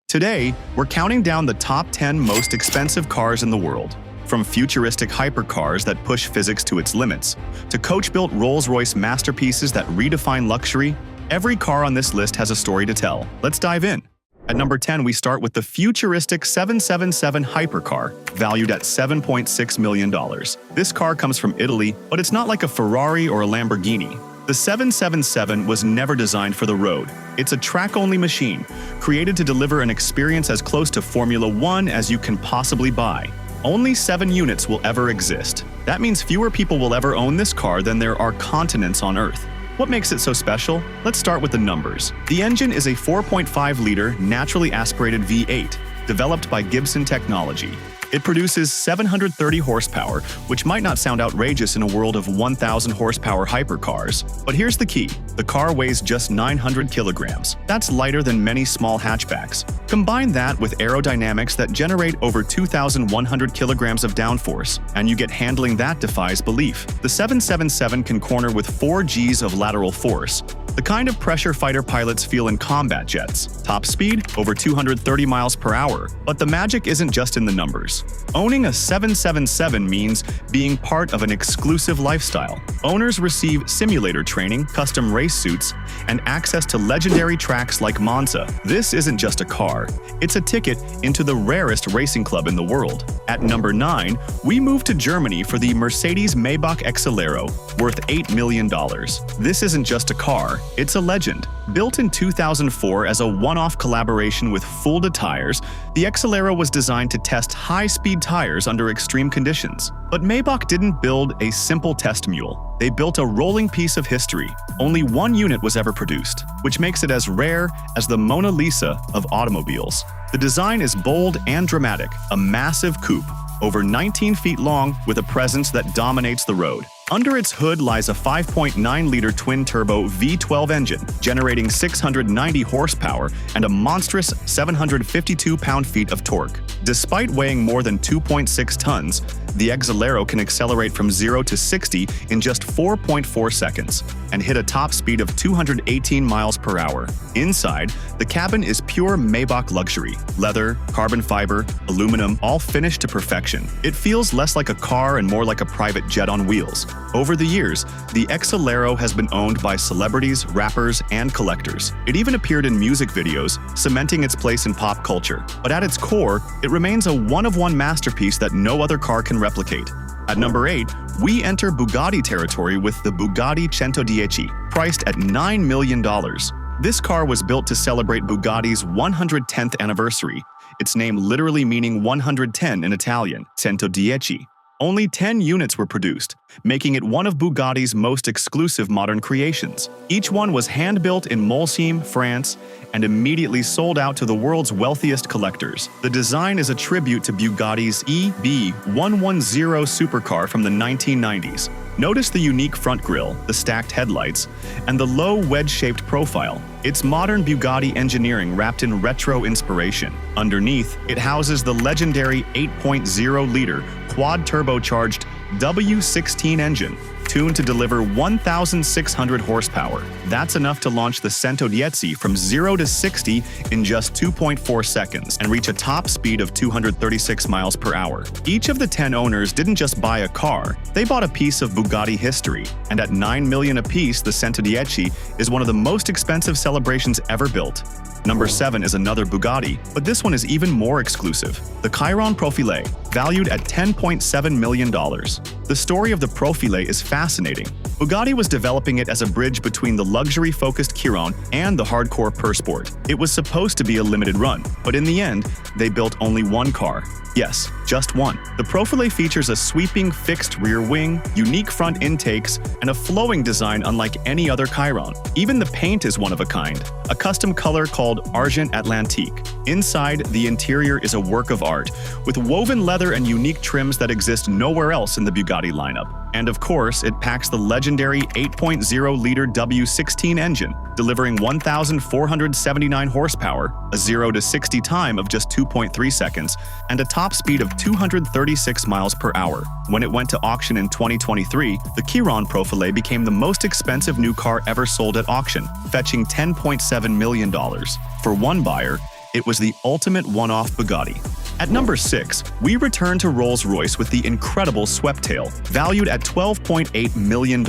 Today, we're counting down the top 10 most expensive cars in the world. From futuristic hypercars that push physics to its limits, to coach-built Rolls-Royce masterpieces that redefine luxury, every car on this list has a story to tell. Let's dive in. At number 10, we start with the futuristic 777 hypercar, valued at $7.6 million. This car comes from Italy, but it's not like a Ferrari or a Lamborghini. The 777 was never designed for the road. It's a track-only machine, created to deliver an experience as close to Formula One as you can possibly buy. Only 7 units will ever exist. That means fewer people will ever own this car than there are continents on Earth. What makes it so special? Let's start with the numbers. The engine is a 4.5-liter naturally aspirated V8, developed by Gibson Technology. It produces 730 horsepower, which might not sound outrageous in a world of 1,000 horsepower hypercars. But here's the key. The car weighs just 900 kilograms. That's lighter than many small hatchbacks. Combine that with aerodynamics that generate over 2,100 kilograms of downforce, and you get handling that defies belief. The 777 can corner with 4 Gs of lateral force, the kind of pressure fighter pilots feel in combat jets. Top speed, over 230 miles per hour. But the magic isn't just in the numbers. Owning a 777 means being part of an exclusive lifestyle. Owners receive simulator training, custom race suits, and access to legendary tracks like Monza. This isn't just a car, it's a ticket into the rarest racing club in the world. At number 9, we move to Germany for the Mercedes-Maybach Exelero, worth $8 million. This isn't just a car, it's a legend. Built in 2004 as a one-off collaboration with Fulda Tires, the Exelero was designed to test high-speed tires under extreme conditions. But Maybach didn't build a simple test mule. They built a rolling piece of history. Only 1 unit was ever produced, which makes it as rare as the Mona Lisa of automobiles. The design is bold and dramatic, a massive coupe, over 19 feet long with a presence that dominates the road. Under its hood lies a 5.9-liter twin-turbo V12 engine, generating 690 horsepower and a monstrous 752 pound-feet of torque. Despite weighing more than 2.6 tons, the Exelero can accelerate from 0 to 60 in just 4.4 seconds and hit a top speed of 218 miles per hour. Inside, the cabin is pure Maybach luxury. Leather, carbon fiber, aluminum, all finished to perfection. It feels less like a car and more like a private jet on wheels. Over the years, the Exelero has been owned by celebrities, rappers, and collectors. It even appeared in music videos, cementing its place in pop culture. But at its core, it remains a one-of-one masterpiece that no other car can replicate. At number 8, we enter Bugatti territory with the Bugatti Centodieci, priced at $9 million. This car was built to celebrate Bugatti's 110th anniversary, its name literally meaning 110 in Italian, Centodieci. Only 10 units were produced, making it one of Bugatti's most exclusive modern creations. Each one was hand-built in Molsheim, France, and immediately sold out to the world's wealthiest collectors. The design is a tribute to Bugatti's EB110 supercar from the 1990s. Notice the unique front grille, the stacked headlights, and the low wedge-shaped profile. It's modern Bugatti engineering wrapped in retro inspiration. Underneath, it houses the legendary 8.0-liter quad-turbocharged W16 engine, tuned to deliver 1,600 horsepower. That's enough to launch the Centodieci from 0 to 60 in just 2.4 seconds and reach a top speed of 236 miles per hour. Each of the 10 owners didn't just buy a car, they bought a piece of Bugatti history. And at $9 million apiece, the Centodieci is one of the most expensive celebrations ever built. Number 7 is another Bugatti, but this one is even more exclusive. The Chiron Profilee, valued at $10.7 million. The story of the Profilee is fascinating. Bugatti was developing it as a bridge between the luxury-focused Chiron and the hardcore Persport. It was supposed to be a limited run, but in the end, they built only 1 car. Yes, just 1. The Profilee features a sweeping fixed rear wing, unique front intakes, and a flowing design unlike any other Chiron. Even the paint is one of a kind, a custom color called Argent Atlantique. Inside, the interior is a work of art, with woven leather and unique trims that exist nowhere else in the Bugatti lineup. And of course, it packs the legendary 8.0-liter W16 engine, delivering 1,479 horsepower, a 0 to 60 time of just 2.3 seconds, and a top speed of 236 miles per hour. When it went to auction in 2023, the Chiron Profilee became the most expensive new car ever sold at auction, fetching $10.7 million. For one buyer, It was the ultimate one-off Bugatti. At number 6, we return to Rolls-Royce with the incredible Sweptail, valued at $12.8 million.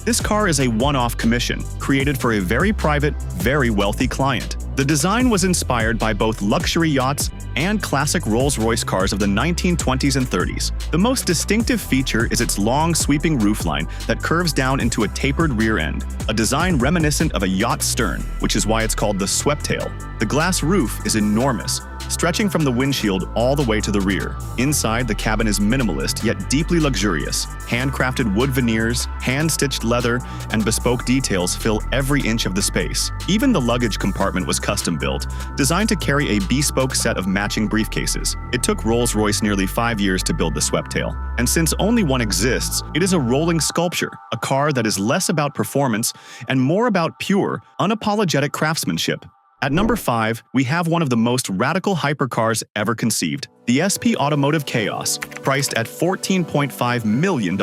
This car is a one-off commission, created for a very private, very wealthy client. The design was inspired by both luxury yachts and classic Rolls-Royce cars of the 1920s and 30s. The most distinctive feature is its long, sweeping roofline that curves down into a tapered rear end, a design reminiscent of a yacht's stern, which is why it's called the Sweptail. The glass roof is enormous, stretching from the windshield all the way to the rear. Inside, the cabin is minimalist yet deeply luxurious. Handcrafted wood veneers, hand-stitched leather, and bespoke details fill every inch of the space. Even the luggage compartment was custom-built, designed to carry a bespoke set of matching briefcases. It took Rolls-Royce nearly 5 years to build the Sweptail, and since only one exists, it is a rolling sculpture, a car that is less about performance and more about pure, unapologetic craftsmanship. At number 5, we have one of the most radical hypercars ever conceived, the SP Automotive Chaos, priced at $14.5 million.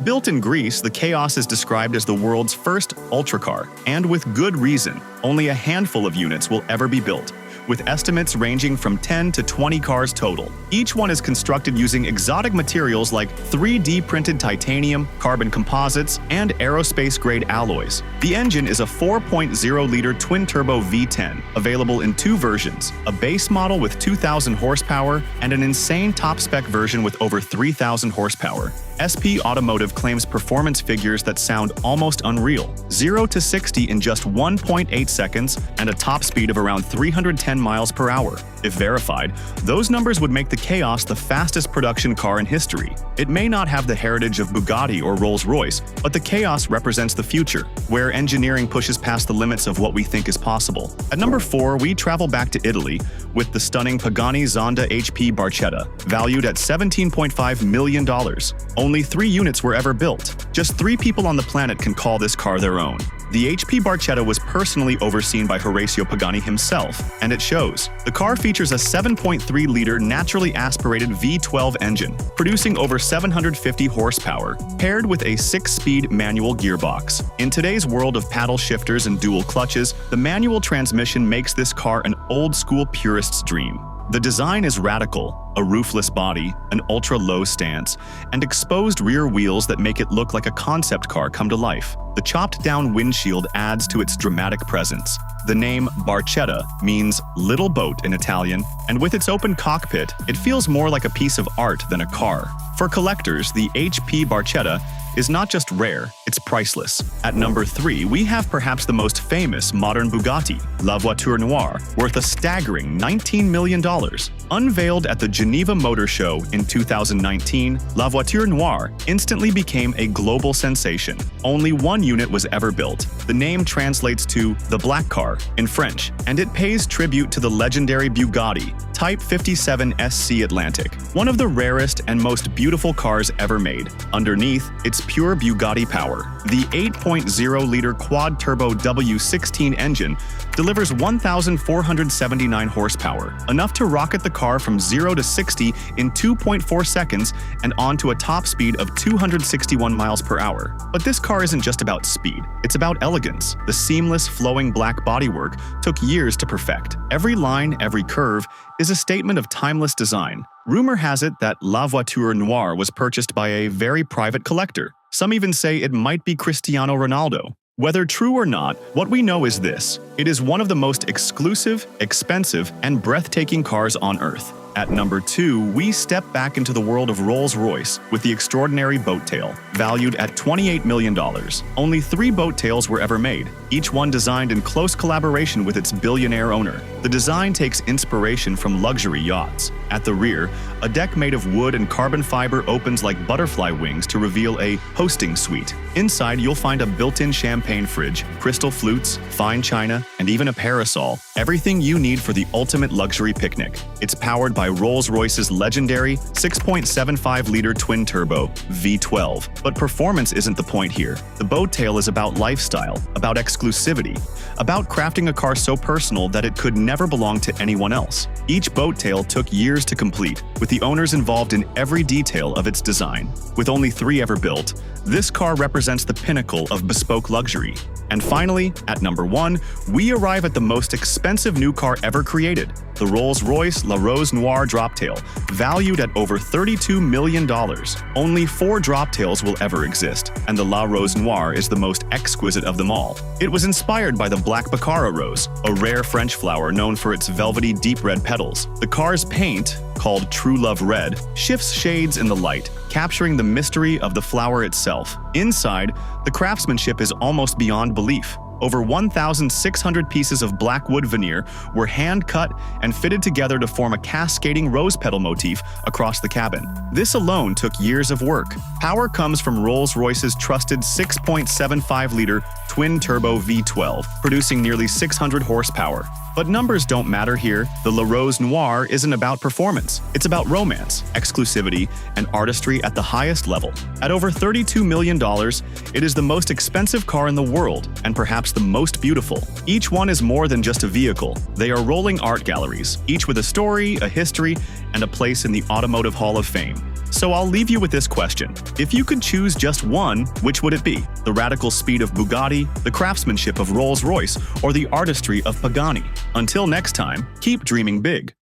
Built in Greece, the Chaos is described as the world's first ultracar, and with good reason. Only a handful of units will ever be built, with estimates ranging from 10 to 20 cars total. Each one is constructed using exotic materials like 3D printed titanium, carbon composites, and aerospace-grade alloys. The engine is a 4.0-liter twin-turbo V10, available in 2 versions, a base model with 2,000 horsepower and an insane top-spec version with over 3,000 horsepower. SP Automotive claims performance figures that sound almost unreal: 0 to 60 in just 1.8 seconds and a top speed of around 310 miles per hour. If verified, those numbers would make the Chaos the fastest production car in history. It may not have the heritage of Bugatti or Rolls-Royce, but the Chaos represents the future, where engineering pushes past the limits of what we think is possible. At number 4, we travel back to Italy with the stunning Pagani Zonda HP Barchetta, valued at $17.5 million. Only 3 units were ever built. Just 3 people on the planet can call this car their own. The HP Barchetta was personally overseen by Horacio Pagani himself, and it shows. The car features a 7.3-liter naturally aspirated V12 engine, producing over 750 horsepower, paired with a 6-speed manual gearbox. In today's world of paddle shifters and dual clutches, the manual transmission makes this car an old-school purist's dream. The design is radical: a roofless body, an ultra-low stance, and exposed rear wheels that make it look like a concept car come to life. The chopped-down windshield adds to its dramatic presence. The name Barchetta means little boat in Italian, and with its open cockpit, it feels more like a piece of art than a car. For collectors, the HP Barchetta is not just rare, it's priceless. At number 3, we have perhaps the most famous modern Bugatti, La Voiture Noire, worth a staggering $19 million. Unveiled at the Geneva Motor Show in 2019, La Voiture Noire instantly became a global sensation. Only 1 unit was ever built. The name translates to the black car in French, and it pays tribute to the legendary Bugatti Type 57 SC Atlantic, one of the rarest and most beautiful cars ever made. Underneath, it's pure Bugatti power. The 8.0-liter quad-turbo W16 engine delivers 1,479 horsepower, enough to rocket the car from 0 to 60 in 2.4 seconds and onto a top speed of 261 miles per hour. But this car isn't just about speed, it's about elegance. The seamless, flowing black bodywork took years to perfect. Every line, every curve, is a statement of timeless design. Rumor has it that La Voiture Noire was purchased by a very private collector. Some even say it might be Cristiano Ronaldo. Whether true or not, what we know is this: it is one of the most exclusive, expensive, and breathtaking cars on Earth. At number 2, we step back into the world of Rolls-Royce with the extraordinary Boat Tail, valued at $28 million. Only 3 Boat Tails were ever made, each one designed in close collaboration with its billionaire owner. The design takes inspiration from luxury yachts. At the rear, a deck made of wood and carbon fiber opens like butterfly wings to reveal a hosting suite. Inside, you'll find a built-in champagne fridge, crystal flutes, fine china, and even a parasol. Everything you need for the ultimate luxury picnic. It's powered by Rolls-Royce's legendary 6.75-liter twin-turbo V12. But performance isn't the point here. The Boat Tail is about lifestyle, about exclusivity, about crafting a car so personal that it could never belong to anyone else. Each Boat Tail took years to complete, with the owners involved in every detail of its design. With only 3 ever built, This car represents the pinnacle of bespoke luxury. And finally, at number 1, we arrive at the most expensive new car ever created, the Rolls-Royce La Voiture Noire Droptail, valued at over $32 million. Only 4 Droptails will ever exist, and the La Voiture Noire is the most exquisite of them all. It was inspired by the black Baccarat rose, a rare French flower known for its velvety deep red petals. The car's paint, called True Love Red, shifts shades in the light, capturing the mystery of the flower itself. Inside, the craftsmanship is almost beyond belief. Over 1,600 pieces of black wood veneer were hand-cut and fitted together to form a cascading rose petal motif across the cabin. This alone took years of work. Power comes from Rolls-Royce's trusted 6.75-liter twin-turbo V12, producing nearly 600 horsepower. But numbers don't matter here. The La Voiture Noire isn't about performance. It's about romance, exclusivity, and artistry at the highest level. At over $32 million, it is the most expensive car in the world, and perhaps the most beautiful. Each one is more than just a vehicle. They are rolling art galleries, each with a story, a history, and a place in the Automotive Hall of Fame. So I'll leave you with this question. If you could choose just one, which would it be? The radical speed of Bugatti, the craftsmanship of Rolls-Royce, or the artistry of Pagani? Until next time, keep dreaming big.